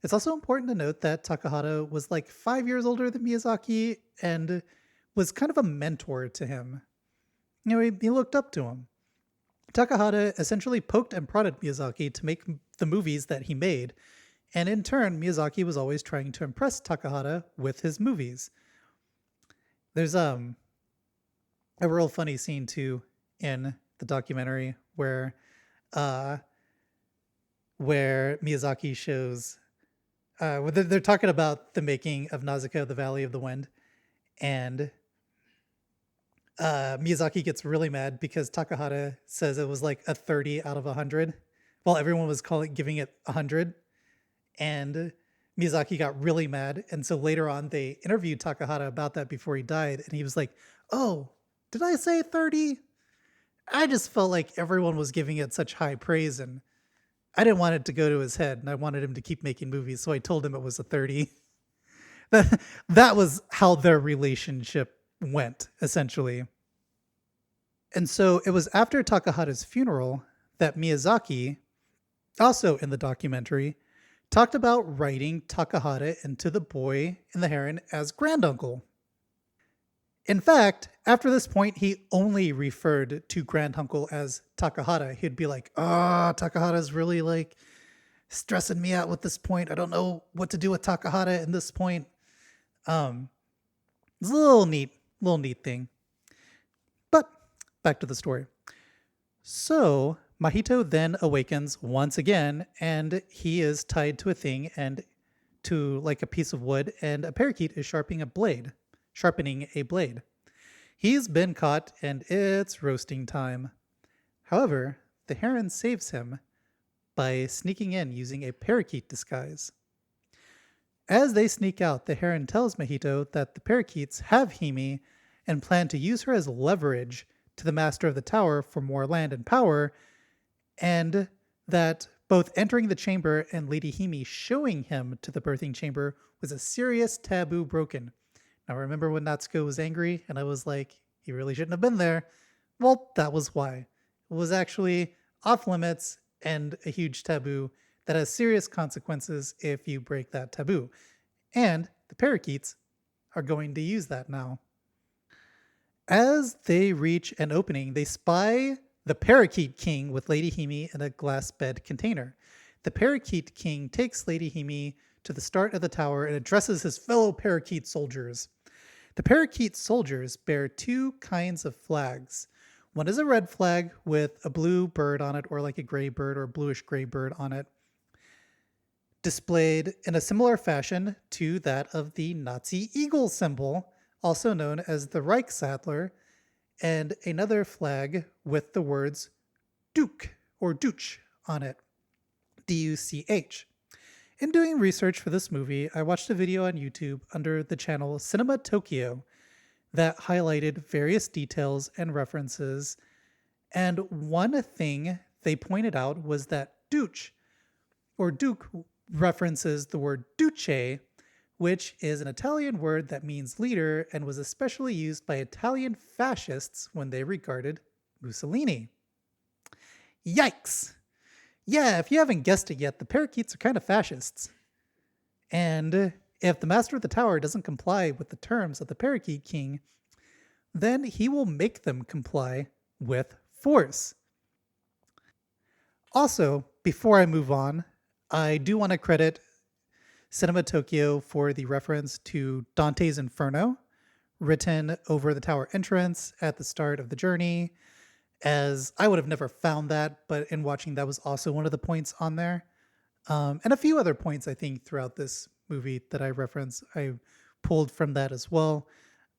It's also important to note that Takahata was like 5 years older than Miyazaki and was kind of a mentor to him. He looked up to him. Takahata essentially poked and prodded Miyazaki to make the movies that he made, and in turn, Miyazaki was always trying to impress Takahata with his movies. There's a real funny scene too in the documentary where Miyazaki shows they're talking about the making of Nausicaa, the Valley of the Wind, and Miyazaki gets really mad because Takahata says it was like a 30 out of 100, while everyone was giving it 100, and Miyazaki got really mad, and so later on they interviewed Takahata about that before he died, and he was like, "Oh, did I say 30? I just felt like everyone was giving it such high praise, and I didn't want it to go to his head, and I wanted him to keep making movies, so I told him it was a 30. That was how their relationship went, essentially. And so it was after Takahata's funeral that Miyazaki, also in the documentary, talked about writing Takahata into The Boy and the Heron as granduncle. In fact, after this point, he only referred to granduncle as Takahata. He'd be like, Takahata's really like stressing me out with this point. I don't know what to do with Takahata in this point. It's a little neat thing. But back to the story. So Mahito then awakens once again, and he is tied to a thing and to like a piece of wood, and a parakeet is sharpening a blade. He's been caught, and it's roasting time. However, the heron saves him by sneaking in using a parakeet disguise. As they sneak out, the heron tells Mahito that the parakeets have Hime and plan to use her as leverage to the master of the tower for more land and power, and that both entering the chamber and Lady Hime showing him to the birthing chamber was a serious taboo broken. Now, remember when Natsuko was angry and I was like, he really shouldn't have been there? Well, that was why. It was actually off limits and a huge taboo that has serious consequences if you break that taboo. And the parakeets are going to use that now. As they reach an opening, they spy the Parakeet King with Lady Hime in a glass bed container. The Parakeet King takes Lady Hime to the start of the tower and addresses his fellow parakeet soldiers. The parakeet soldiers bear two kinds of flags. One is a red flag with a blue bird on it, or like a gray bird or bluish gray bird on it, displayed in a similar fashion to that of the Nazi eagle symbol, also known as the Reichsadler, and another flag with the words Duke or Duch on it, D-U-C-H. In doing research for this movie, I watched a video on YouTube under the channel Cinema Tokyo that highlighted various details and references, and one thing they pointed out was that Duch or Duke references the word Duce, which is an Italian word that means leader and was especially used by Italian fascists when they regarded Mussolini. Yikes! Yeah, if you haven't guessed it yet, the parakeets are kind of fascists. And if the master of the tower doesn't comply with the terms of the Parakeet King, then he will make them comply with force. Also, before I move on, I do want to credit Cinema Tokyo for the reference to Dante's Inferno, written over the tower entrance at the start of the journey, as I would have never found that, but in watching that was also one of the points on there. And a few other points, I think, throughout this movie that I reference, I pulled from that as well.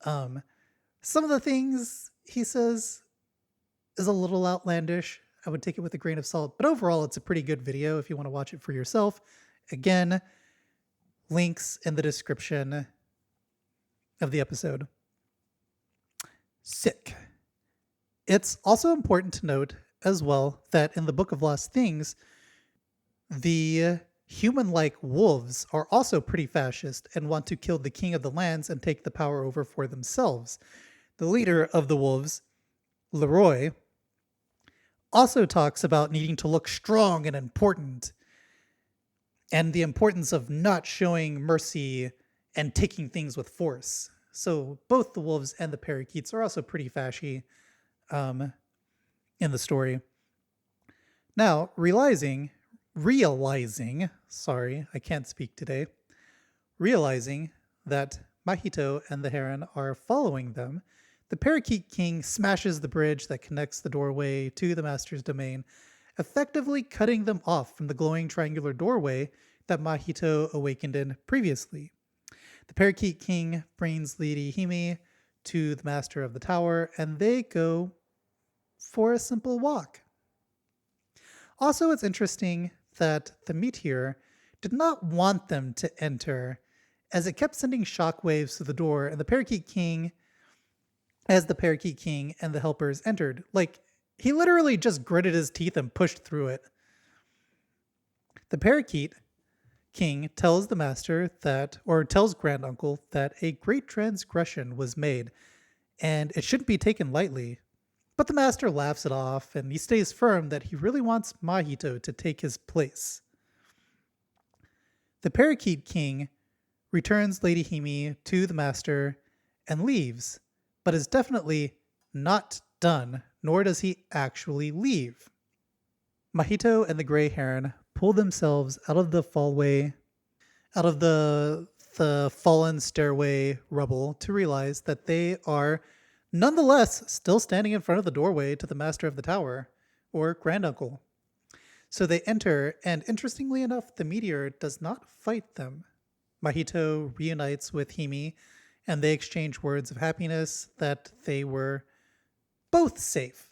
Some of the things he says is a little outlandish. I would take it with a grain of salt, but overall, it's a pretty good video if you want to watch it for yourself. Again, links in the description of the episode. Sick. It's also important to note as well that in the Book of Lost Things, the human-like wolves are also pretty fascist and want to kill the king of the lands and take the power over for themselves. The leader of the wolves, Leroy, also talks about needing to look strong and important, and the importance of not showing mercy and taking things with force. So both the wolves and the parakeets are also pretty fashy in the story. Now, realizing, sorry, I can't speak today, realizing that Mahito and the heron are following them, the Parakeet King smashes the bridge that connects the doorway to the Master's domain, effectively cutting them off from the glowing triangular doorway that Mahito awakened in previously. The Parakeet King brings Lady Hime to the Master of the Tower, and they go for a simple walk. Also, it's interesting that the meteor did not want them to enter, as it kept sending shockwaves to the door, and the Parakeet King and the helpers entered. Like, he literally just gritted his teeth and pushed through it. The Parakeet King tells the master tells Granduncle that a great transgression was made, and it shouldn't be taken lightly. But the master laughs it off, and he stays firm that he really wants Mahito to take his place. The Parakeet King returns Lady Himi to the master and leaves, but is definitely not done, nor does he actually leave. Mahito and the Grey Heron pull themselves out of the fallway, out of the fallen stairway rubble to realize that they are nonetheless still standing in front of the doorway to the master of the tower, or granduncle. So they enter, and interestingly enough, the meteor does not fight them. Mahito reunites with Himi, and they exchange words of happiness that they were both safe.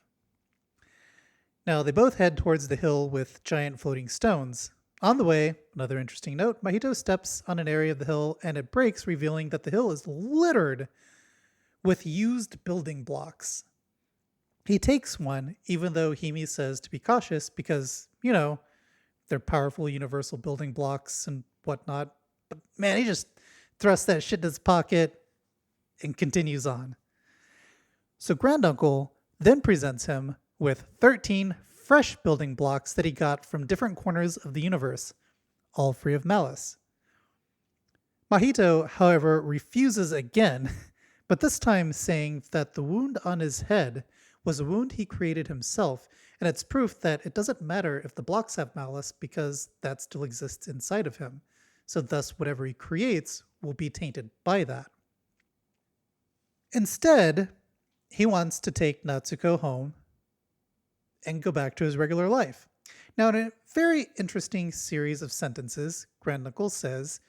Now, they both head towards the hill with giant floating stones. On the way, another interesting note, Mahito steps on an area of the hill and it breaks, revealing that the hill is littered with used building blocks. He takes one, even though Himi says to be cautious because, they're powerful universal building blocks and whatnot. But man, he just thrusts that shit in his pocket and continues on. So Granduncle then presents him with 13 fresh building blocks that he got from different corners of the universe, all free of malice. Mahito, however, refuses again, but this time saying that the wound on his head was a wound he created himself, and it's proof that it doesn't matter if the blocks have malice because that still exists inside of him. So thus, whatever he creates will be tainted by that. Instead, he wants to take Natsuko home and go back to his regular life. Now, in a very interesting series of sentences, Granduncle says,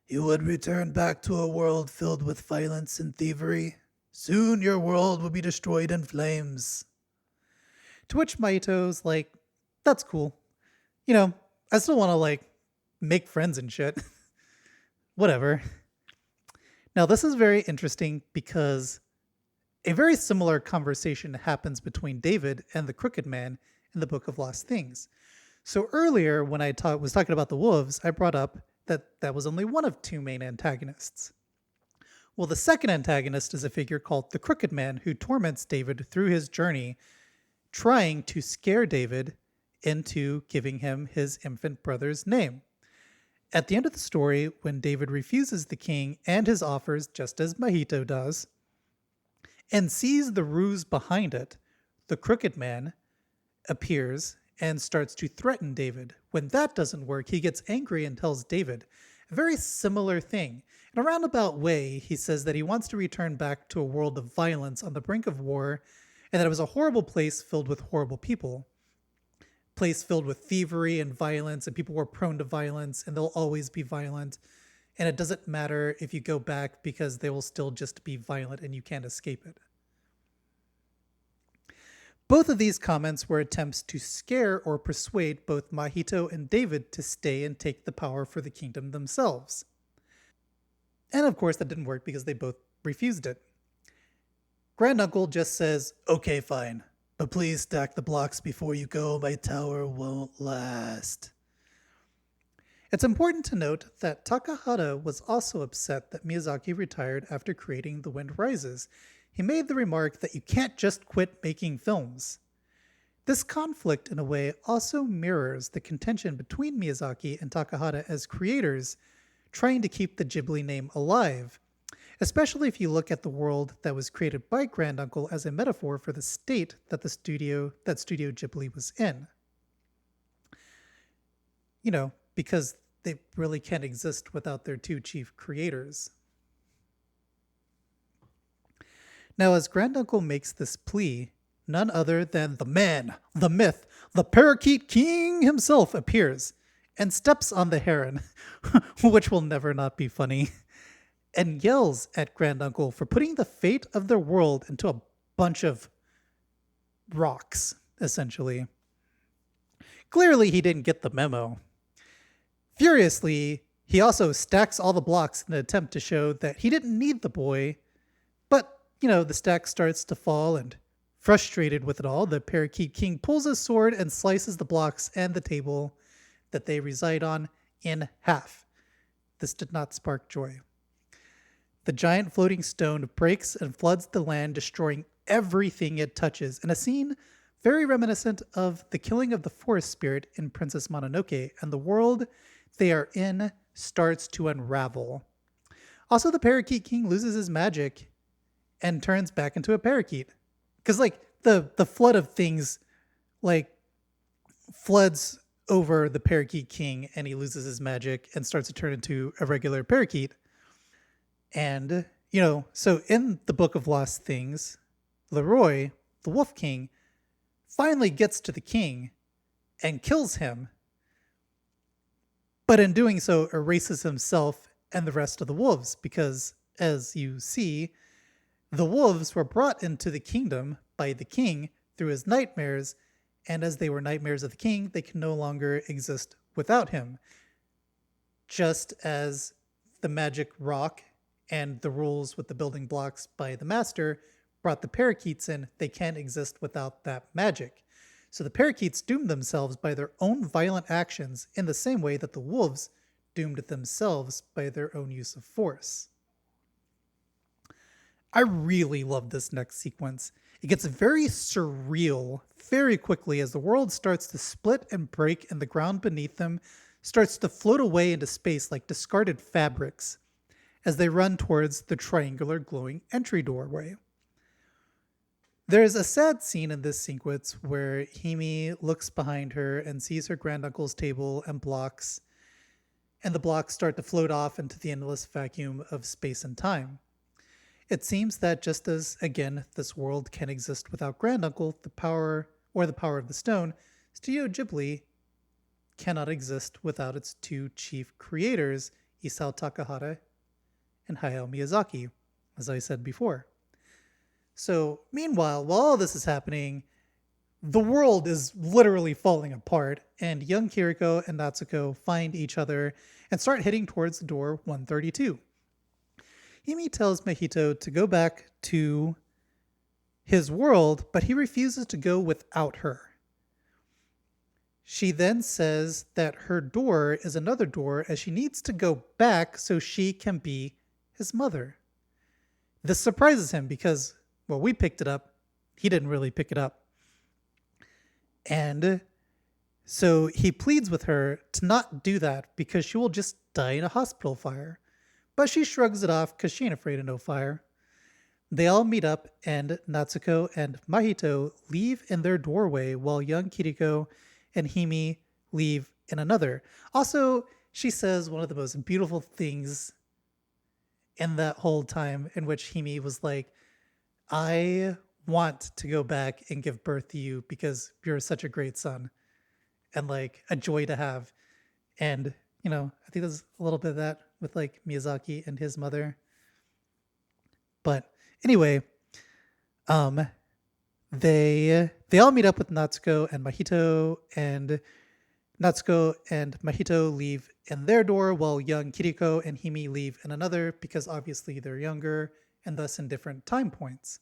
"You would return back to a world filled with violence and thievery. Soon your world will be destroyed in flames." To which Mahito's like, that's cool. I still want to make friends and shit. Whatever. Now, this is very interesting because a very similar conversation happens between David and the Crooked Man in the Book of Lost Things. So earlier, when I was talking about the wolves, I brought up that was only one of two main antagonists. Well, the second antagonist is a figure called the Crooked Man who torments David through his journey, trying to scare David into giving him his infant brother's name. At the end of the story, when David refuses the king and his offers, just as Mahito does, and sees the ruse behind it, the Crooked Man appears and starts to threaten David. When that doesn't work, he gets angry and tells David a very similar thing. In a roundabout way, he says that he wants to return back to a world of violence on the brink of war, and that it was a horrible place filled with horrible people. Place filled with thievery and violence, and people were prone to violence, and they'll always be violent. And it doesn't matter if you go back because they will still just be violent and you can't escape it. Both of these comments were attempts to scare or persuade both Mahito and David to stay and take the power for the kingdom themselves. And of course that didn't work because they both refused it. Granduncle just says, "Okay, fine, but please stack the blocks before you go. My tower won't last." It's important to note that Takahata was also upset that Miyazaki retired after creating The Wind Rises. He made the remark that you can't just quit making films. This conflict, in a way, also mirrors the contention between Miyazaki and Takahata as creators, trying to keep the Ghibli name alive, especially if you look at the world that was created by Granduncle as a metaphor for the state that Studio Ghibli was in. Because they really can't exist without their two chief creators. Now, as Granduncle makes this plea, none other than the man, the myth, the Parakeet King himself appears and steps on the heron, which will never not be funny, and yells at Granduncle for putting the fate of their world into a bunch of rocks, essentially. Clearly, he didn't get the memo. Furiously, he also stacks all the blocks in an attempt to show that he didn't need the boy, but the stack starts to fall, and frustrated with it all, the Parakeet King pulls his sword and slices the blocks and the table that they reside on in half. This did not spark joy. The giant floating stone breaks and floods the land, destroying everything it touches, in a scene very reminiscent of the killing of the forest spirit in Princess Mononoke and the world they are in starts to unravel. Also, the Parakeet King loses his magic and turns back into a parakeet. Because like the flood of things like floods over the Parakeet King and he loses his magic and starts to turn into a regular parakeet. And, so in the Book of Lost Things, Leroy, the Wolf King, finally gets to the king and kills him, but in doing so erases himself and the rest of the wolves because, as you see, the wolves were brought into the kingdom by the king through his nightmares, and as they were nightmares of the king, they can no longer exist without him. Just as the magic rock and the rules with the building blocks by the master brought the parakeets in, they can't exist without that magic. So the parakeets doomed themselves by their own violent actions in the same way that the wolves doomed themselves by their own use of force. I really love this next sequence. It gets very surreal very quickly as the world starts to split and break and the ground beneath them starts to float away into space like discarded fabrics as they run towards the triangular glowing entry doorway. There's a sad scene in this sequence where Hime looks behind her and sees her granduncle's table and blocks, and the blocks start to float off into the endless vacuum of space and time. It seems that just as, again, this world can exist without Granduncle, the power of the stone, Studio Ghibli cannot exist without its two chief creators, Isao Takahata and Hayao Miyazaki, as I said before. So, meanwhile, while all this is happening, the world is literally falling apart, and young Kiriko and Natsuko find each other and start heading towards the door 132. Hime tells Mahito to go back to his world, but he refuses to go without her. She then says that her door is another door as she needs to go back so she can be his mother. This surprises him because, well, we picked it up. He didn't really pick it up. And so he pleads with her to not do that because she will just die in a hospital fire. But she shrugs it off because she ain't afraid of no fire. They all meet up and Natsuko and Mahito leave in their doorway while young Kiriko and Hime leave in another. Also, she says one of the most beautiful things in that whole time in which Hime was like, I want to go back and give birth to you because you're such a great son and like a joy to have. And, I think there's a little bit of that with like Miyazaki and his mother. But anyway, they all meet up with Natsuko and Mahito, and Natsuko and Mahito leave in their door while young Kiriko and Hime leave in another because obviously they're younger and thus in different time points.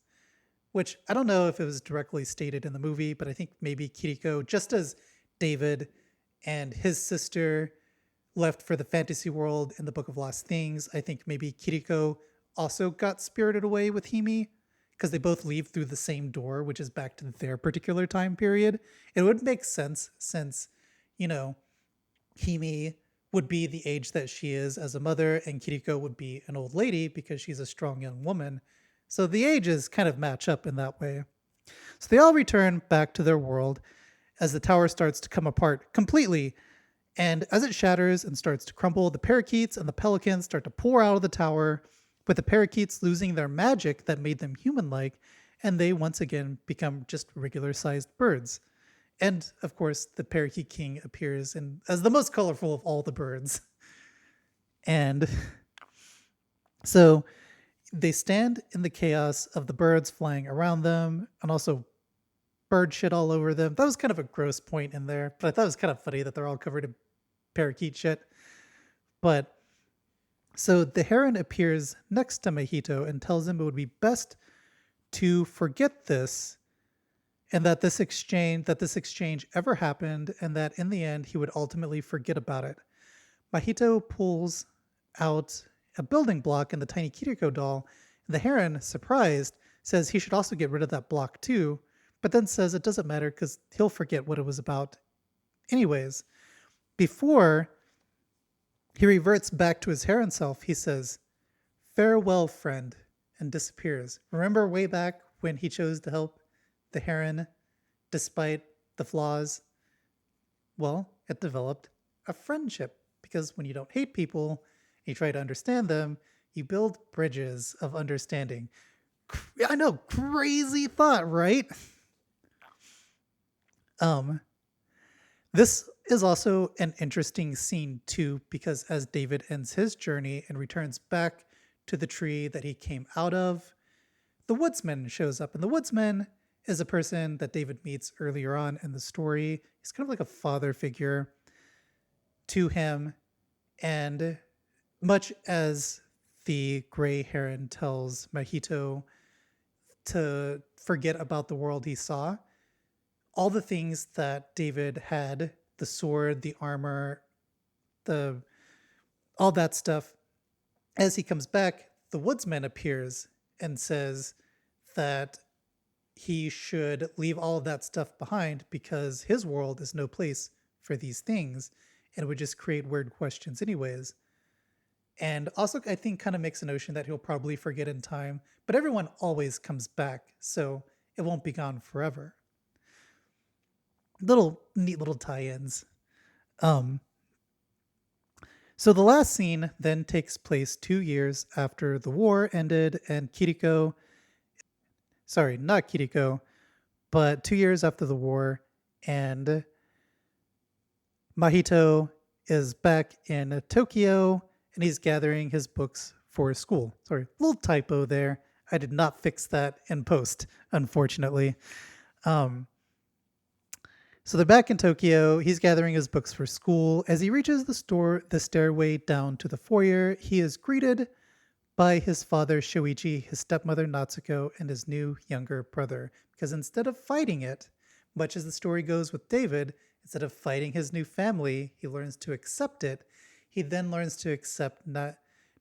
Which I don't know if it was directly stated in the movie, but I think maybe Kiriko, just as David and his sister left for the fantasy world in the Book of Lost Things, I think maybe Kiriko also got spirited away with Hime because they both leave through the same door, which is back to their particular time period. It would make sense since, Hime would be the age that she is as a mother and Kiriko would be an old lady because she's a strong young woman. So the ages kind of match up in that way. So they all return back to their world as the tower starts to come apart completely. And as it shatters and starts to crumble, the parakeets and the pelicans start to pour out of the tower, with the parakeets losing their magic that made them human-like, and they once again become just regular-sized birds. And, of course, the Parakeet King appears as the most colorful of all the birds. And so they stand in the chaos of the birds flying around them and also bird shit all over them. That was kind of a gross point in there, but I thought it was kind of funny that they're all covered in parakeet shit. But so the heron appears next to Mahito and tells him it would be best to forget this and that this exchange ever happened and that in the end he would ultimately forget about it. Mahito pulls out a building block in the tiny Kiriko doll, and the heron, surprised, says he should also get rid of that block too, but then says it doesn't matter because he'll forget what it was about anyways. Before He reverts back to his Heron self. He says, "Farewell, friend," and disappears. Remember way back when he chose to help the Heron despite the flaws? Well, it developed a friendship because when you don't hate people and you try to understand them, you build bridges of understanding. I know, crazy thought, right? Um, this is also an interesting scene too, because as David ends his journey and returns back to the tree that he came out of, the woodsman shows up. And the woodsman is a person that David meets earlier on in the story. He's kind of like a father figure to him. And much as the gray heron tells Mahito to forget about the world he saw, all the things that David had, the sword, the armor, the all that stuff, as he comes back, the woodsman appears and says that he should leave all of that stuff behind because his world is no place for these things and it would just create weird questions anyways. And also, I think, kind of makes a notion that he'll probably forget in time, but everyone always comes back, so it won't be gone forever. Little neat little tie-ins. Um, so the last scene then takes place 2 years after the war ended, and not Kiriko, but 2 years after the war, and Mahito is back in Tokyo, and he's gathering his books for school. Sorry, little typo there. I did not fix that in post, unfortunately. So they're back in Tokyo. He's gathering his books for school. As he reaches the stairway down to the foyer, he is greeted by his father Shoichi, his stepmother Natsuko, and his new younger brother. Because instead of fighting it, much as the story goes with David, instead of fighting his new family, he learns to accept it. He then learns to accept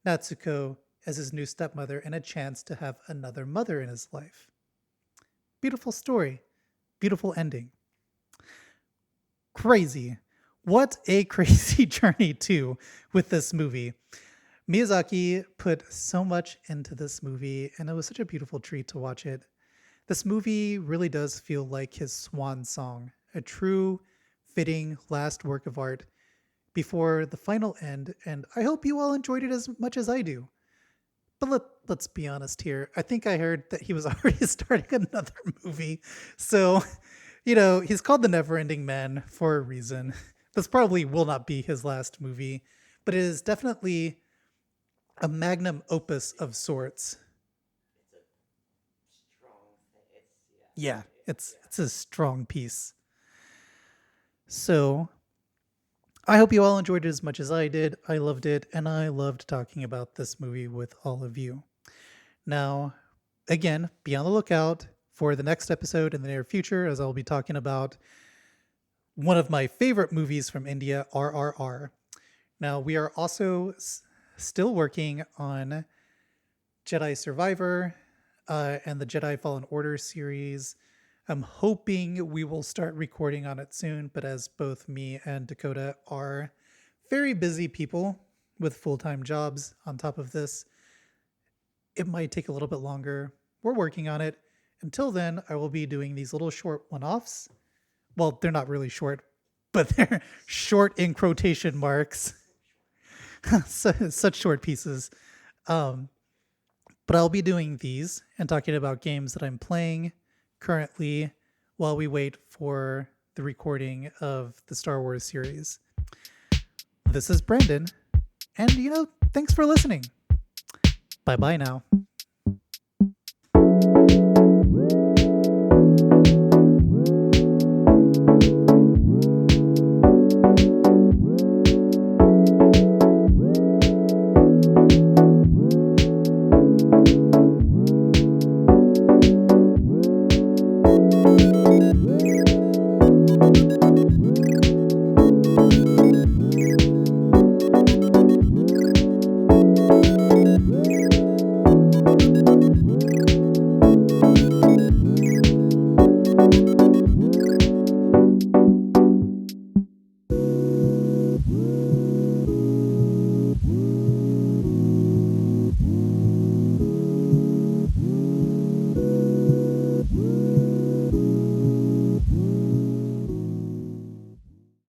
Natsuko as his new stepmother and a chance to have another mother in his life. Beautiful story. Beautiful ending. Crazy. What a crazy journey, too, with this movie. Miyazaki put so much into this movie, and it was such a beautiful treat to watch it. This movie really does feel like his swan song, a true, fitting last work of art before the final end, and I hope you all enjoyed it as much as I do. But let's be honest here. I think I heard that he was already starting another movie. So, he's called The Neverending Man for a reason. This probably will not be his last movie, but it is definitely a magnum opus of sorts. It's a strong thing. Yeah, it's a strong piece. So, I hope you all enjoyed it as much as I did. I loved it, and I loved talking about this movie with all of you. Now, again, be on the lookout for the next episode in the near future, as I'll be talking about one of my favorite movies from India, RRR. Now, we are also still working on Jedi Survivor and the Jedi Fallen Order series. I'm hoping we will start recording on it soon, but as both me and Dakota are very busy people with full-time jobs on top of this, it might take a little bit longer. We're working on it. Until then, I will be doing these little short one-offs. Well, they're not really short, but they're short in quotation marks. Such short pieces. But I'll be doing these and talking about games that I'm playing currently while we wait for the recording of the Star Wars series. This is Brandon, and thanks for listening. Bye-bye now.